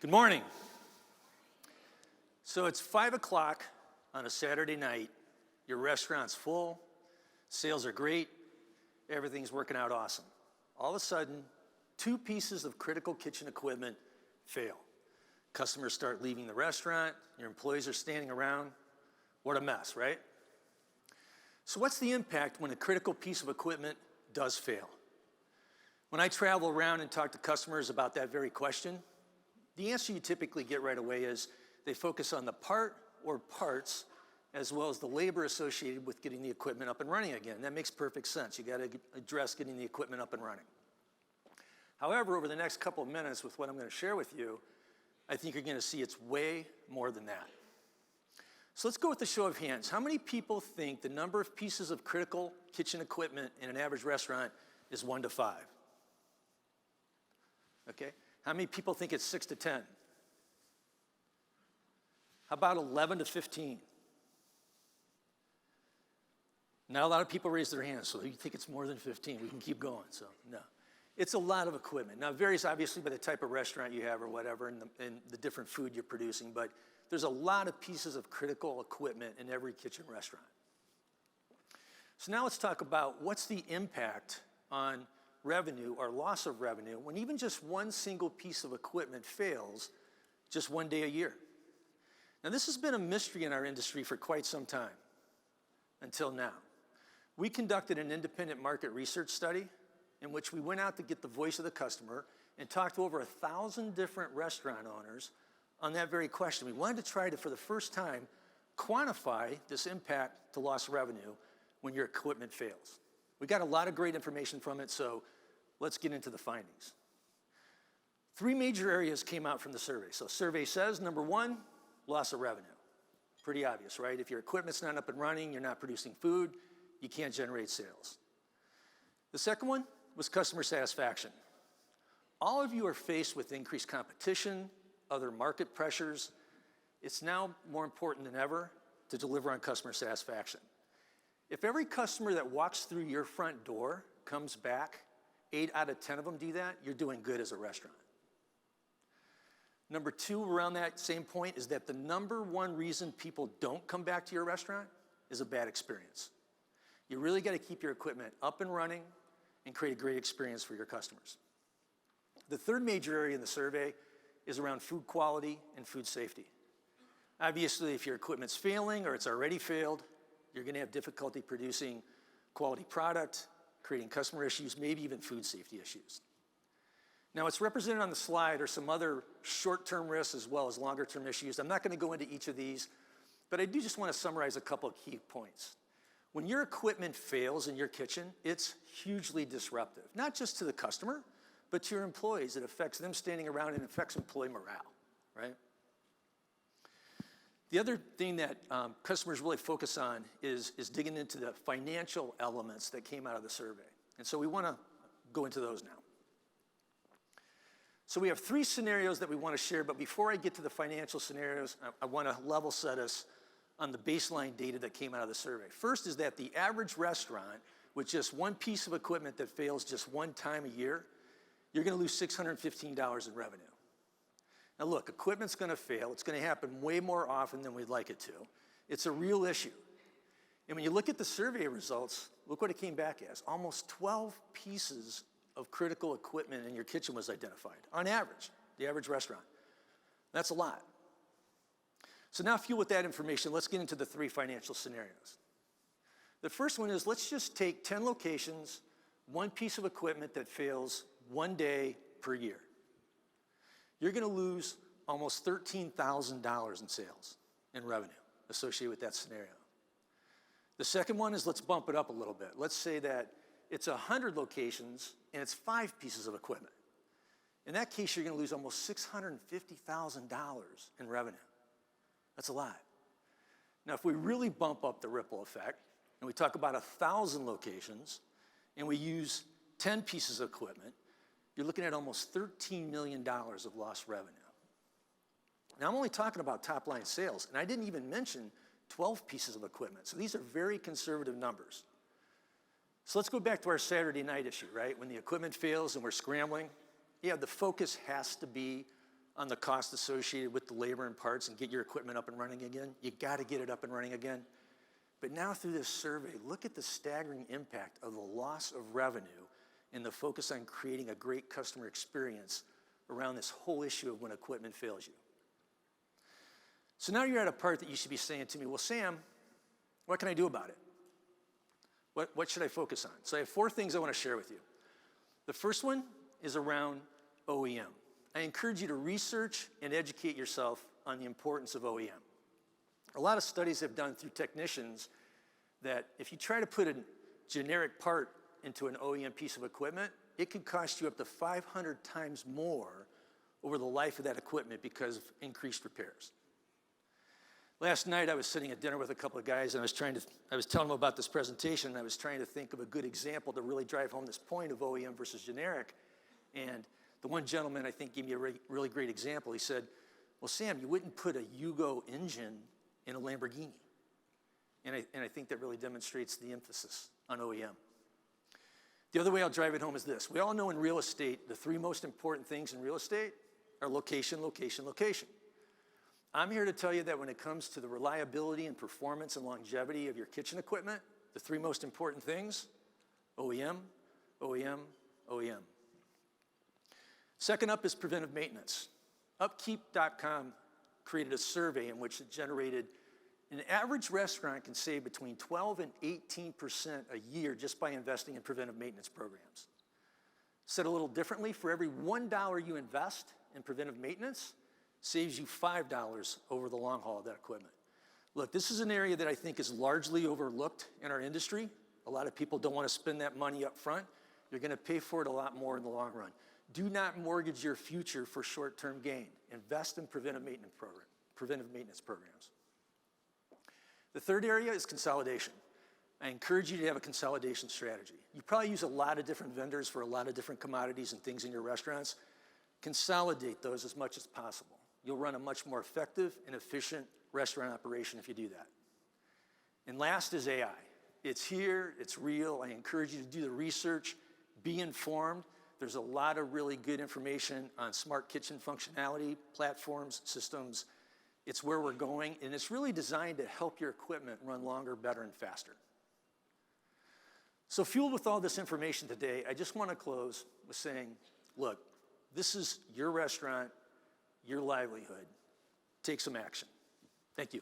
Good morning. So it's 5 o'clock on a Saturday night. Your restaurant's full, sales are great, everything's working out awesome. All of a sudden, 2 pieces of critical kitchen equipment fail. Customers start leaving the restaurant, your employees are standing around. What a mess, right? So what's the impact when a critical piece of equipment does fail? When I travel around and talk to customers about that very question, the answer you typically get right away is they focus on the part or parts as well as the labor associated with getting the equipment up and running again. That makes perfect sense. You got to address getting the equipment up and running. However, over the next couple of minutes with what I'm going to share with you, I think you're going to see it's way more than that. So let's go with the show of hands. How many people think the number of pieces of critical kitchen equipment in an average restaurant is 1 to 5? Okay. How many people think it's 6 to 10? How about 11 to 15? Not a lot of people raise their hands, so you think it's more than 15. We can keep going, so no. It's a lot of equipment. Now, it varies obviously by the type of restaurant you have or whatever and the different food you're producing, but there's a lot of pieces of critical equipment in every kitchen restaurant. So now let's talk about what's the impact on revenue or loss of revenue when even just one single piece of equipment fails just one day a year. Now, this has been a mystery in our industry for quite some time, until now. We conducted an independent market research study in which we went out to get the voice of the customer and talked to over 1,000 different restaurant owners on that very question. We wanted to try to, for the first time, quantify this impact to lost revenue when your equipment fails. We got a lot of great information from it, so let's get into the findings. 3 major areas came out from the survey. So survey says, number 1, loss of revenue. Pretty obvious, right? If your equipment's not up and running, you're not producing food, you can't generate sales. The second one was customer satisfaction. All of you are faced with increased competition, other market pressures. It's now more important than ever to deliver on customer satisfaction. If every customer that walks through your front door comes back, 8 out of 10 of them do that, you're doing good as a restaurant. Number 2, around that same point, is that the number 1 reason people don't come back to your restaurant is a bad experience. You really got to keep your equipment up and running and create a great experience for your customers. The third major area in the survey is around food quality and food safety. Obviously, if your equipment's failing or it's already failed, you're going to have difficulty producing quality product, creating customer issues, maybe even food safety issues. Now, what's represented on the slide are some other short-term risks as well as longer-term issues. I'm not going to go into each of these, but I do just want to summarize a couple of key points. When your equipment fails in your kitchen, it's hugely disruptive, not just to the customer, but to your employees. It affects them standing around and affects employee morale, right? The other thing that customers really focus on is digging into the financial elements that came out of the survey. And so we want to go into those now. So we have 3 scenarios that we want to share, but before I get to the financial scenarios, I want to level set us on the baseline data that came out of the survey. First is that the average restaurant with just one piece of equipment that fails just one time a year, you're going to lose $615 in revenue. Now look, equipment's going to fail. It's going to happen way more often than we'd like it to. It's a real issue. And when you look at the survey results, look what it came back as. Almost 12 pieces of critical equipment in your kitchen was identified, on average, the average restaurant. That's a lot. So now fueled with that information, let's get into the 3 financial scenarios. The first one is, let's just take 10 locations, 1 piece of equipment that fails 1 day per year. You're going to lose almost $13,000 in sales and revenue associated with that scenario. The second one is, let's bump it up a little bit. Let's say that it's 100 locations and it's 5 pieces of equipment. In that case, you're going to lose almost $650,000 in revenue. That's a lot. Now, if we really bump up the ripple effect and we talk about 1,000 locations and we use 10 pieces of equipment, you're looking at almost $13 million of lost revenue. Now, I'm only talking about top-line sales, and I didn't even mention 12 pieces of equipment. So these are very conservative numbers. So let's go back to our Saturday night issue, right? When the equipment fails and we're scrambling, yeah, the focus has to be on the cost associated with the labor and parts and get your equipment up and running again. You got to get it up and running again. But now through this survey, look at the staggering impact of the loss of revenue and the focus on creating a great customer experience around this whole issue of when equipment fails you. So now you're at a part that you should be saying to me, well, Sam, what can I do about it? What should I focus on? So I have 4 things I want to share with you. The first one is around OEM. I encourage you to research and educate yourself on the importance of OEM. A lot of studies have done through technicians that if you try to put a generic part into an OEM piece of equipment, it could cost you up to 500 times more over the life of that equipment because of increased repairs. Last night I was sitting at dinner with a couple of guys and I was telling them about this presentation and I was trying to think of a good example to really drive home this point of OEM versus generic. And the one gentleman I think gave me a really great example. He said, well, Sam, you wouldn't put a Yugo engine in a Lamborghini. And I think that really demonstrates the emphasis on OEM. The other way I'll drive it home is this. We all know in real estate, the 3 most important things in real estate are location, location, location. I'm here to tell you that when it comes to the reliability and performance and longevity of your kitchen equipment, the 3 most important things, OEM, OEM, OEM. Second up is preventive maintenance. Upkeep.com created a survey in which it generated an average restaurant can save between 12 and 18% a year just by investing in preventive maintenance programs. Said a little differently, for every $1 you invest in preventive maintenance, saves you $5 over the long haul of that equipment. Look, this is an area that I think is largely overlooked in our industry. A lot of people don't want to spend that money up front. You're going to pay for it a lot more in the long run. Do not mortgage your future for short-term gain. Invest in preventive maintenance programs. The third area is consolidation. I encourage you to have a consolidation strategy. You probably use a lot of different vendors for a lot of different commodities and things in your restaurants. Consolidate those as much as possible. You'll run a much more effective and efficient restaurant operation if you do that. And last is AI. It's here, it's real. I encourage you to do the research, be informed. There's a lot of really good information on smart kitchen functionality, platforms, systems. It's where we're going, and it's really designed to help your equipment run longer, better, and faster. So fueled with all this information today, I just want to close with saying, look, this is your restaurant, your livelihood. Take some action. Thank you.